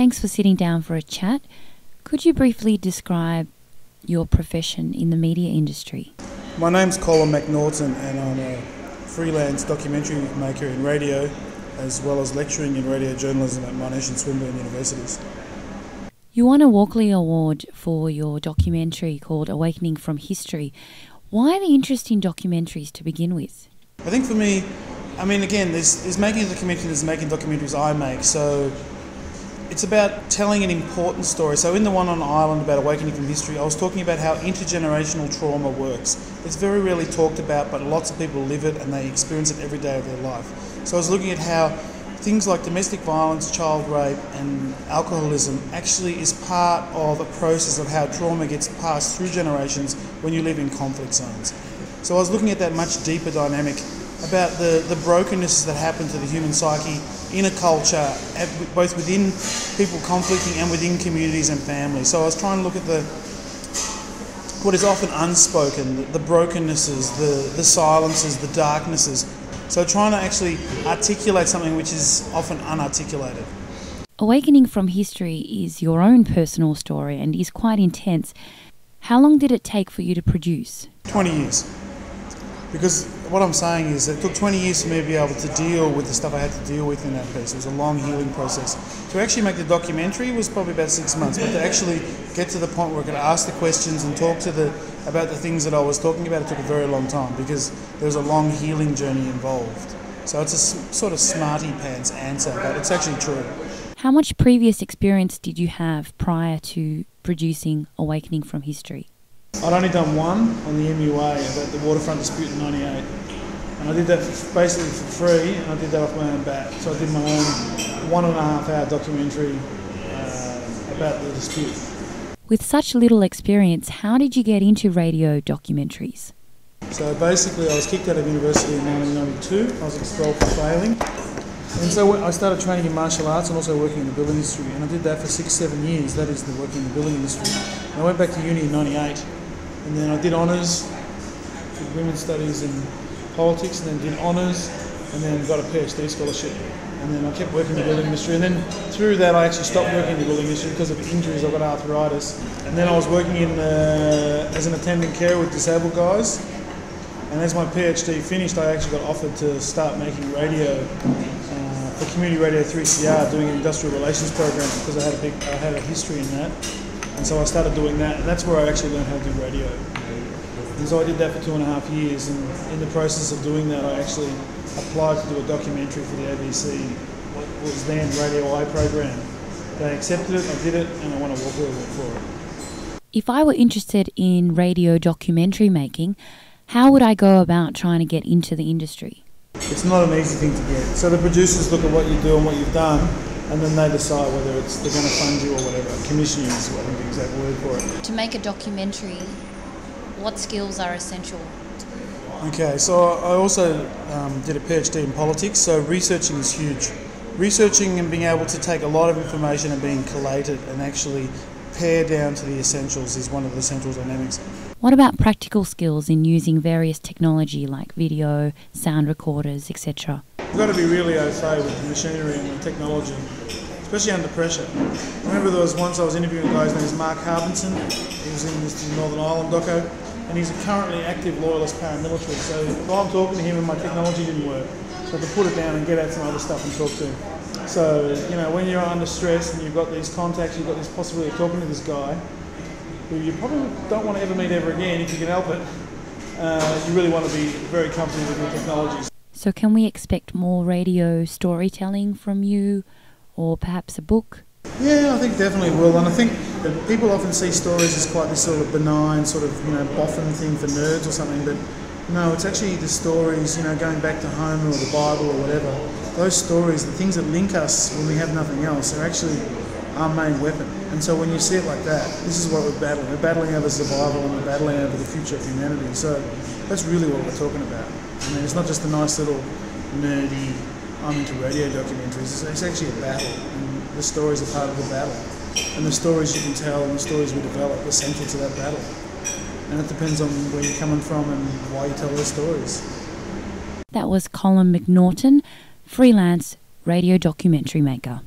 Thanks for sitting down for a chat. Could you briefly describe your profession in the media industry? My name's Koia and I'm a freelance documentary maker in radio, as well as lecturing in radio journalism at Monash and Swinburne universities. You won a Walkley Award for your documentary called Awakening from History. Why the interest in documentaries to begin with? I think for me, again, there's making a documentary, there's making documentaries I make, so it's about telling an important story. So in the one on Ireland about Awakening from History, I was talking about how intergenerational trauma works. It's very rarely talked about, but lots of people live it and they experience it every day of their life. So I was looking at how things like domestic violence, child rape and alcoholism actually is part of a process of how trauma gets passed through generations when you live in conflict zones. So I was looking at that much deeper dynamic about the brokennesses that happen to the human psyche in a culture, both within people conflicting and within communities and families. So I was trying to look at what is often unspoken, the brokennesses, the silences, the darknesses. So trying to actually articulate something which is often unarticulated. Awakening from History is your own personal story and is quite intense. How long did it take for you to produce? 20 years. Because what I'm saying is it took 20 years for me to be able to deal with the stuff I had to deal with in that piece. It was a long healing process. To actually make the documentary was probably about 6 months, but to actually get to the point where I could ask the questions and talk to about the things that I was talking about, it took a very long time because there was a long healing journey involved. So it's a sort of smarty pants answer, but it's actually true. How much previous experience did you have prior to producing Awakening from History? I'd only done one on the MUA about the waterfront dispute in '98, and I did that basically for free, and I did that off my own bat. So I did my own 1.5 hour documentary about the dispute. With such little experience, how did you get into radio documentaries? So basically I was kicked out of university in 1992, I was expelled for failing, and so I started training in martial arts and also working in the building industry, and I did that for 6-7 years, that is working in the building industry. And I went back to uni in '98. And then I did honours, did women's studies in politics, and then did honours, and then got a PhD scholarship. And then I kept working in the building industry. And then through that, I actually stopped working in the building industry because of injuries. I got arthritis. And then I was working as an attendant carer with disabled guys. And as my PhD finished, I actually got offered to start making radio for Community Radio 3CR, doing an industrial relations program because I had a history in that. And so I started doing that, and that's where I actually learned how to do radio. And so I did that for 2.5 years, and in the process of doing that, I actually applied to do a documentary for the ABC, what was then Radio I program. They accepted it, I did it, and I won a Walkley Award for it. If I were interested in radio documentary making, how would I go about trying to get into the industry? It's not an easy thing to get. So the producers look at what you do and what you've done, and then they decide whether they're going to fund you or whatever. Commission is, I think, the exact word for it. To make a documentary, what skills are essential? Okay, so I also did a PhD in politics, so researching is huge. Researching and being able to take a lot of information and being collated and actually pare down to the essentials is one of the central dynamics. What about practical skills in using various technology like video, sound recorders, etc.? You've got to be really au fait with the machinery and the technology, especially under pressure. I remember there was once I was interviewing a guy, his name is Mark Harbinson. He was in this Northern Ireland doco, and he's a currently active loyalist paramilitary. So while I'm talking to him and my technology didn't work, so I had to put it down and get out some other stuff and talk to him. So, when you're under stress and you've got these contacts, you've got this possibility of talking to this guy, who you probably don't want to ever meet ever again if you can help it, you really want to be very comfortable with your technologies. So can we expect more radio storytelling from you, or perhaps a book? Yeah, I think definitely will, and I think that people often see stories as quite this sort of benign, sort of, boffin thing for nerds or something, but no, it's actually the stories, going back to Homer or the Bible or whatever. Those stories, the things that link us when we have nothing else, are actually our main weapon. And so when you see it like that, this is what we're battling. We're battling over survival and we're battling over the future of humanity. So that's really what we're talking about. It's not just a nice little nerdy, I'm into radio documentaries. It's actually a battle, and the stories are part of the battle. And the stories you can tell and the stories we develop are central to that battle. And it depends on where you're coming from and why you tell those stories. That was Colin McNaughton, freelance radio documentary maker.